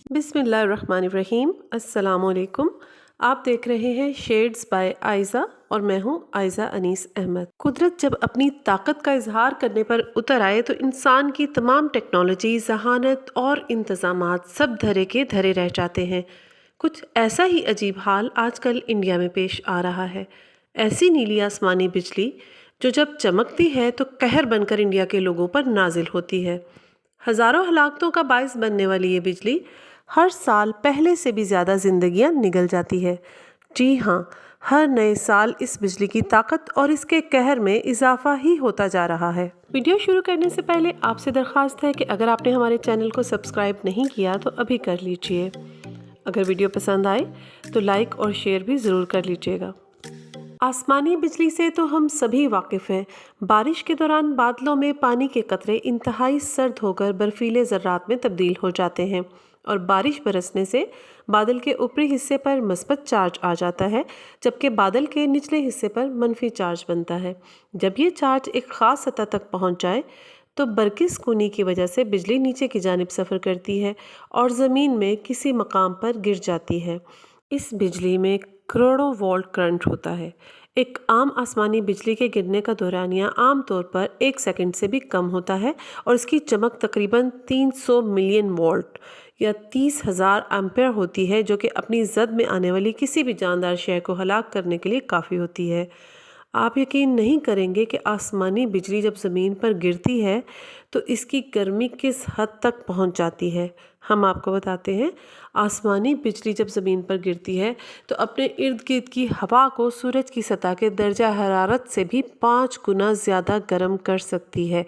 बिस्मिल्लाहिर्रहमानिर्रहीम। अस्सलाम वालेकुम। आप देख रहे हैं शेड्स बाय आयज़ा और मैं हूँ आयज़ा अनीस अहमद। कुदरत जब अपनी ताकत का इजहार करने पर उतर आए तो इंसान की तमाम टेक्नोलॉजी, जहानत और इंतज़ामात सब धरे के धरे रह जाते हैं। कुछ ऐसा ही अजीब हाल आजकल इंडिया में पेश आ रहा है। ऐसी नीली आसमानी बिजली जो जब चमकती है तो कहर बनकर इंडिया के लोगों पर नाजिल होती है। हज़ारों हलाकतों का बायस बनने वाली ये बिजली हर साल पहले से भी ज़्यादा ज़िंदगियां निगल जाती है। जी हाँ, हर नए साल इस बिजली की ताकत और इसके कहर में इजाफा ही होता जा रहा है। वीडियो शुरू करने से पहले आपसे दरख्वास्त है कि अगर आपने हमारे चैनल को सब्सक्राइब नहीं किया तो अभी कर लीजिए। अगर वीडियो पसंद आए तो लाइक और शेयर भी ज़रूर कर लीजिएगा। आसमानी बिजली से तो हम सभी वाकिफ़ हैं। बारिश के दौरान बादलों में पानी के कतरे इंतहाई सर्द होकर बर्फीले ज़र्रात में तब्दील हो जाते हैं और बारिश बरसने से बादल के ऊपरी हिस्से पर मस्बत चार्ज आ जाता है, जबकि बादल के निचले हिस्से पर मनफी चार्ज बनता है। जब ये चार्ज एक ख़ास सतह तक पहुंच जाए तो बरकिस कूनी की वजह से बिजली नीचे की जानिब सफ़र करती है और ज़मीन में किसी मकाम पर गिर जाती है। इस बिजली में करोड़ों वोल्ट करंट होता है। एक आम आसमानी बिजली के गिरने का दौरानिया आम तौर पर 1 सेकंड से भी कम होता है और इसकी चमक तकरीबन 300 मिलियन वोल्ट या 30,000 एम्पेयर होती है, जो कि अपनी जद में आने वाली किसी भी जानदार शय को हलाक करने के लिए काफ़ी होती है। आप यकीन नहीं करेंगे कि आसमानी बिजली जब ज़मीन पर गिरती है तो इसकी गर्मी किस हद तक पहुंच जाती है। हम आपको बताते हैं, आसमानी बिजली जब ज़मीन पर गिरती है तो अपने इर्द गिर्द की हवा को सूरज की सतह के दर्जा हरारत से भी 5 गुना ज़्यादा गर्म कर सकती है।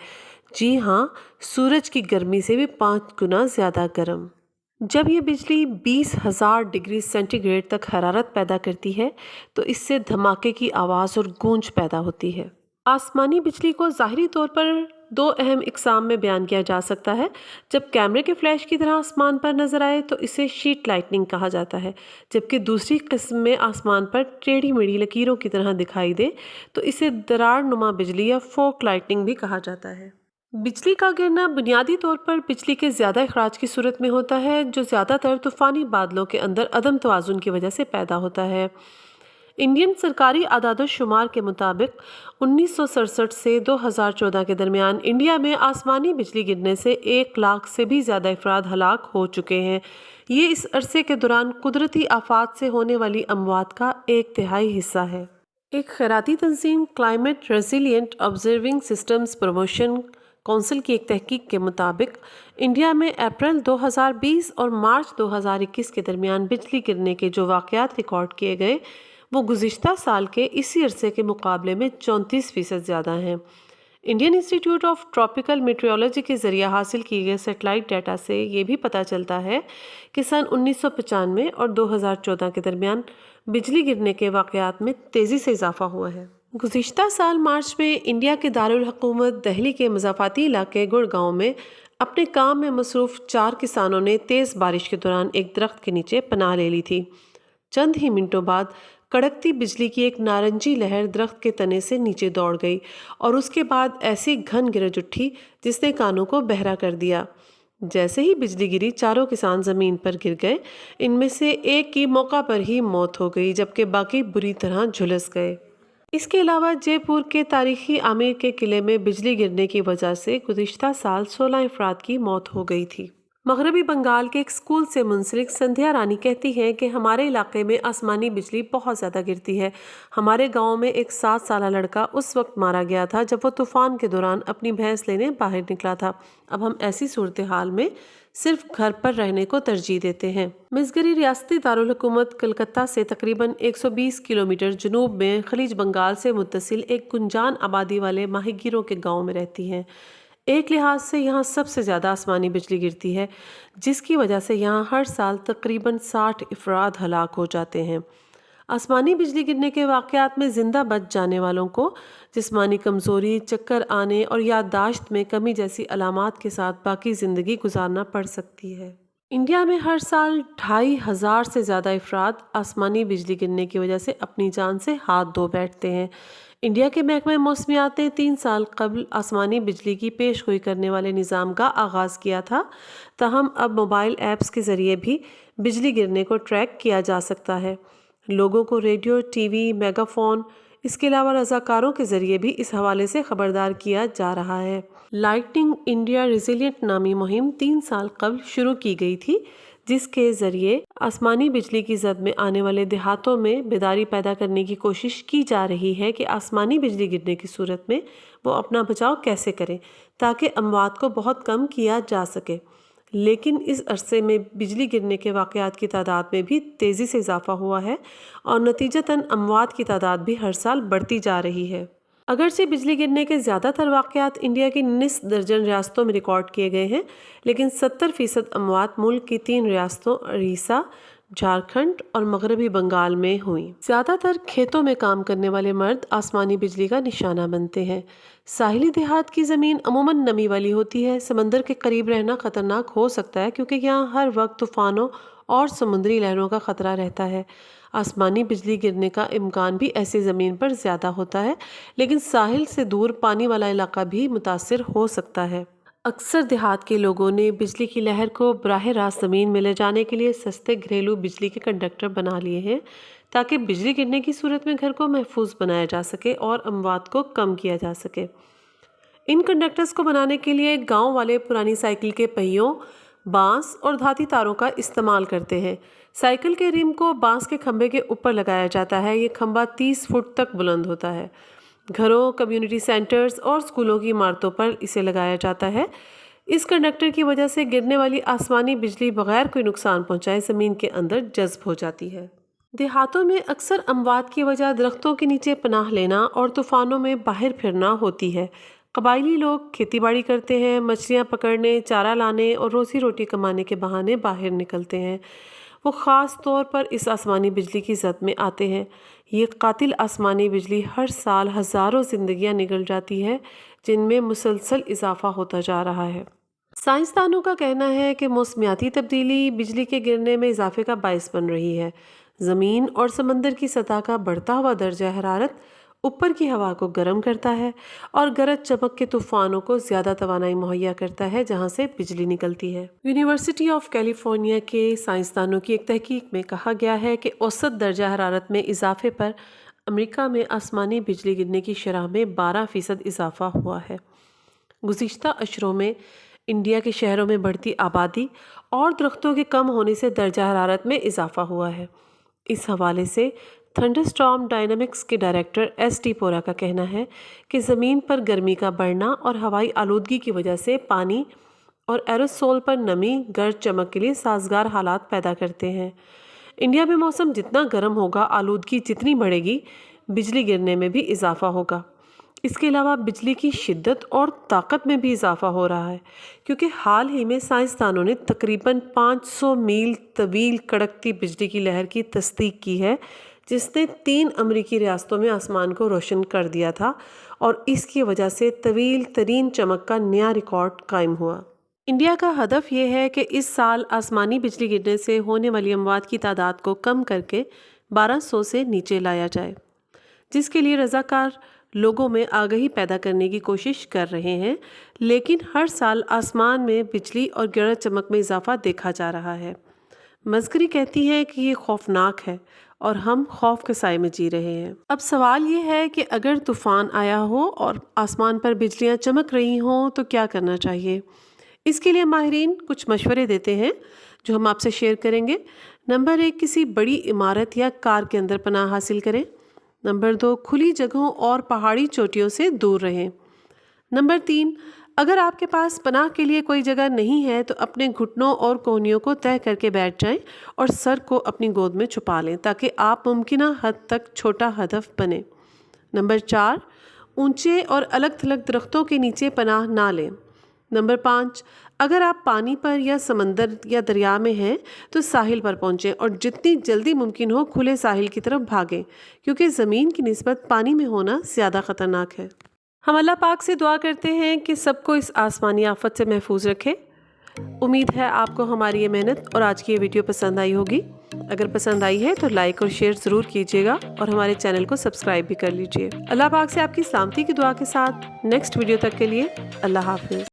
जी हाँ, सूरज की गर्मी से भी 5 गुना ज़्यादा गर्म। जब ये बिजली 20,000 डिग्री सेंटीग्रेड तक हरारत पैदा करती है तो इससे धमाके की आवाज़ और गूंज पैदा होती है। आसमानी बिजली को ज़ाहिरी तौर पर दो अहम इकसाम में बयान किया जा सकता है। जब कैमरे के फ्लैश की तरह आसमान पर नजर आए तो इसे शीट लाइटनिंग कहा जाता है, जबकि दूसरी किस्म में आसमान पर टेढ़ी मेढ़ी लकीरों की तरह दिखाई दे तो इसे दरार नुमा बिजली या फोक लाइटनिंग भी कहा जाता है। बिजली का गिरना बुनियादी तौर पर बिजली के ज़्यादा अखराज की सूरत में होता है, जो ज़्यादातर तूफ़ानी बादलों के अंदर अदम तवाज़ुन की वजह से पैदा होता है। इंडियन सरकारी आदाद शुमार के मुताबिक 1967 से 2014 के दरमियान इंडिया में आसमानी बिजली गिरने से 1 लाख से भी ज़्यादा अफराद हलाक हो चुके हैं। ये इस अरसे के दौरान कुदरती आफात से होने वाली अमवात का 1/3 हिस्सा है। एक खैराती तंजीम climate resilient observing systems promotion council की एक तहकीक के मुताबिक इंडिया में अप्रैल 2020 और मार्च 2021 के दरमियान बिजली गिरने के जो वाक़यात रिकॉर्ड किए गए वो गुज़िश्ता साल के इसी अरसे के मुकाबले में 34% ज़्यादा हैं। Indian institute of tropical metrology के ज़रिए हासिल किए गए सेटेलाइट डाटा से ये भी पता चलता है कि सन 1995 और 2014 के दरमियान बिजली गिरने के वाक़यात में तेज़ी से इजाफा हुआ है। गुज़िश्ता साल मार्च में इंडिया के दारुल हुकूमत दिल्ली के मज़ाफ़ाती इलाके गुड़गांव में अपने काम में मसरूफ़ 4 किसानों ने तेज़ बारिश के दौरान एक दरख्त के नीचे पनाह ले ली थी। चंद ही मिनटों बाद कड़कती बिजली की एक नारंगी लहर दरख्त के तने से नीचे दौड़ गई और उसके बाद ऐसी घन गरज उठी जिसने कानों को बहरा कर दिया। जैसे ही बिजली गिरी, चारों किसान ज़मीन पर गिर गए। इनमें से एक की मौका पर ही मौत हो गई, जबकि बाकी बुरी तरह झुलस गए। इसके अलावा जयपुर के तारीखी आमेर के किले में बिजली गिरने की वजह से गुज़िश्ता साल 16 अफराद की मौत हो गई थी। मगरबी बंगाल के एक स्कूल से मुंसलिक संध्या रानी कहती हैं कि हमारे इलाके में आसमानी बिजली बहुत ज़्यादा गिरती है। हमारे गांव में एक 7 साल लड़का उस वक्त मारा गया था जब वो तूफ़ान के दौरान अपनी भैंस लेने बाहर निकला था। अब हम ऐसी सूरत हाल में सिर्फ घर पर रहने को तरजीह देते हैं। मिसगरी रियासती दारुल हुकूमत कलकत्ता से तकरीबन 120 किलोमीटर जनूब में खलीज बंगाल से मुत्तसिल एक गुंजान आबादी वाले माहीगीरों के गांव में रहती हैं। एक लिहाज से यहाँ सबसे ज़्यादा आसमानी बिजली गिरती है, जिसकी वजह से यहाँ हर साल तकरीबन 60 अफराद हलाक हो जाते हैं। आसमानी बिजली गिरने के वाक़यात में ज़िंदा बच जाने वालों को जिस्मानी कमज़ोरी, चक्कर आने और याददाश्त में कमी जैसी अलामात के साथ बाकी ज़िंदगी गुजारना पड़ सकती है। انڈیا میں ہر سال 2500 سے زیادہ افراد آسمانی بجلی گرنے کی وجہ سے اپنی جان سے ہاتھ دھو بیٹھتے ہیں۔ انڈیا کے محکمہ موسمیات نے 3 سال قبل آسمانی بجلی کی پیش گوئی کرنے والے نظام کا آغاز کیا تھا، تاہم اب موبائل ایپس کے ذریعے بھی بجلی گرنے کو ٹریک کیا جا سکتا ہے۔ لوگوں کو radio, T V, megaphone, اس کے علاوہ رضاکاروں کے ذریعے بھی اس حوالے سے خبردار کیا جا رہا ہے۔ لائٹننگ انڈیا ریزیلینٹ نامی مہم 3 سال قبل شروع کی گئی تھی، جس کے ذریعے آسمانی بجلی کی زد میں آنے والے دیہاتوں میں بیداری پیدا کرنے کی کوشش کی جا رہی ہے کہ آسمانی بجلی گرنے کی صورت میں وہ اپنا بچاؤ کیسے کریں تاکہ اموات کو بہت کم کیا جا سکے۔ لیکن اس عرصے میں بجلی گرنے کے واقعات کی تعداد میں بھی تیزی سے اضافہ ہوا ہے اور نتیجتاً اموات کی تعداد بھی ہر سال بڑھتی جا رہی ہے۔ اگرچہ بجلی گرنے کے زیادہ تر واقعات انڈیا کی 19 درجن ریاستوں میں ریکارڈ کیے گئے ہیں، لیکن 70% اموات ملک کی 3 ریاستوں اڑیسہ، جھارکھنڈ اور مغربی بنگال میں ہوئیں۔ زیادہ تر کھیتوں میں کام کرنے والے مرد آسمانی بجلی کا نشانہ بنتے ہیں۔ ساحلی دیہات کی زمین عموماً نمی والی ہوتی ہے۔ سمندر کے قریب رہنا خطرناک ہو سکتا ہے کیونکہ یہاں ہر وقت طوفانوں اور سمندری لہروں کا خطرہ رہتا ہے۔ آسمانی بجلی گرنے کا امکان بھی ایسی زمین پر زیادہ ہوتا ہے، لیکن ساحل سے دور پانی والا علاقہ بھی متاثر ہو سکتا ہے۔ اکثر دیہات کے لوگوں نے بجلی کی لہر کو براہ راست زمین میں لے جانے کے لیے سستے گھریلو بجلی کے کنڈکٹر بنا لیے ہیں تاکہ بجلی گرنے کی صورت میں گھر کو محفوظ بنایا جا سکے اور اموات کو کم کیا جا سکے۔ ان کنڈکٹرز کو بنانے کے لیے گاؤں والے پرانی سائیکل کے پہیوں، بانس اور دھاتی تاروں کا استعمال کرتے ہیں۔ سائیکل کے ریم کو بانس کے کھمبے کے اوپر لگایا جاتا ہے۔ یہ کھمبا 30 فٹ تک بلند ہوتا ہے۔ گھروں، کمیونٹی سینٹرز اور اسکولوں کی عمارتوں پر اسے لگایا جاتا ہے۔ اس کنڈکٹر کی وجہ سے گرنے والی آسمانی بجلی بغیر کوئی نقصان پہنچائے زمین کے اندر جذب ہو جاتی ہے۔ دیہاتوں میں اکثر اموات کی وجہ درختوں کے نیچے پناہ لینا اور طوفانوں میں باہر پھرنا ہوتی ہے۔ قبائلی لوگ کھیتی باڑی کرتے ہیں، مچھلیاں پکڑنے، چارہ لانے اور روزی روٹی کمانے کے بہانے باہر نکلتے ہیں۔ وہ خاص طور پر اس آسمانی بجلی کی زد میں آتے ہیں۔ یہ قاتل آسمانی بجلی ہر سال ہزاروں زندگیاں نگل جاتی ہے، جن میں مسلسل اضافہ ہوتا جا رہا ہے۔ سائنسدانوں کا کہنا ہے کہ موسمیاتی تبدیلی بجلی کے گرنے میں اضافے کا باعث بن رہی ہے۔ زمین اور سمندر کی سطح کا بڑھتا ہوا درجہ حرارت اوپر کی ہوا کو گرم کرتا ہے اور گرج چمک کے طوفانوں کو زیادہ توانائی مہیا کرتا ہے جہاں سے بجلی نکلتی ہے۔ یونیورسٹی آف کیلیفورنیا کے سائنسدانوں کی ایک تحقیق میں کہا گیا ہے کہ اوسط درجہ حرارت میں اضافے پر امریکہ میں آسمانی بجلی گرنے کی شرح میں 12% اضافہ ہوا ہے۔ گزشتہ اشروں میں انڈیا کے شہروں میں بڑھتی آبادی اور درختوں کے کم ہونے سے درجہ حرارت میں اضافہ ہوا ہے۔ اس حوالے سے تھنڈر اسٹارم ڈائنامکس کے ڈائریکٹر ایس ٹی پورا کا کہنا ہے کہ زمین پر گرمی کا بڑھنا اور ہوائی آلودگی کی وجہ سے پانی اور ایروسول پر نمی گرج چمک کے لیے سازگار حالات پیدا کرتے ہیں۔ انڈیا میں موسم جتنا گرم ہوگا، آلودگی جتنی بڑھے گی، بجلی گرنے میں بھی اضافہ ہوگا۔ اس کے علاوہ بجلی کی شدت اور طاقت میں بھی اضافہ ہو رہا ہے کیونکہ حال ہی میں سائنسدانوں نے تقریباً 500 میل طویل کڑکتی بجلی کی لہر کی تصدیق کی ہے جس نے 3 امریکی ریاستوں میں آسمان کو روشن کر دیا تھا اور اس کی وجہ سے طویل ترین چمک کا نیا ریکارڈ قائم ہوا۔ انڈیا کا ہدف یہ ہے کہ اس سال آسمانی بجلی گرنے سے ہونے والی اموات کی تعداد کو کم کر کے 1200 سے نیچے لایا جائے، جس کے لیے رضاکار لوگوں میں آگہی پیدا کرنے کی کوشش کر رہے ہیں، لیکن ہر سال آسمان میں بجلی اور گرج چمک میں اضافہ دیکھا جا رہا ہے۔ مذکری کہتی ہے کہ یہ خوفناک ہے اور ہم خوف کے سائے میں جی رہے ہیں۔ اب سوال یہ ہے کہ اگر طوفان آیا ہو اور آسمان پر بجلیاں چمک رہی ہوں تو کیا کرنا چاہیے؟ اس کے لیے ماہرین کچھ مشورے دیتے ہیں جو ہم آپ سے شیئر کریں گے۔ نمبر 1، کسی بڑی عمارت یا کار کے اندر پناہ حاصل کریں۔ نمبر 2، کھلی جگہوں اور پہاڑی چوٹیوں سے دور رہیں۔ نمبر 3، اگر آپ کے پاس پناہ کے لیے کوئی جگہ نہیں ہے تو اپنے گھٹنوں اور کونیوں کو طے کر کے بیٹھ جائیں اور سر کو اپنی گود میں چھپا لیں تاکہ آپ ممکنہ حد تک چھوٹا ہدف بنیں۔ نمبر 4، اونچے اور الگ تھلگ درختوں کے نیچے پناہ نہ لیں۔ نمبر 5، اگر آپ پانی پر یا سمندر یا دریا میں ہیں تو ساحل پر پہنچیں اور جتنی جلدی ممکن ہو کھلے ساحل کی طرف بھاگیں کیونکہ زمین کی نسبت پانی میں ہونا زیادہ خطرناک ہے۔ ہم اللہ پاک سے دعا کرتے ہیں کہ سب کو اس آسمانی آفت سے محفوظ رکھے۔ उम्मीद है आपको हमारी ये मेहनत और आज की ये वीडियो पसंद आई होगी। अगर पसंद आई है तो लाइक और शेयर ज़रूर कीजिएगा और हमारे चैनल को सब्सक्राइब भी कर लीजिए। अल्लाह पाक से आपकी सलामती की दुआ के साथ नेक्स्ट वीडियो तक के लिए अल्लाह हाफिज़।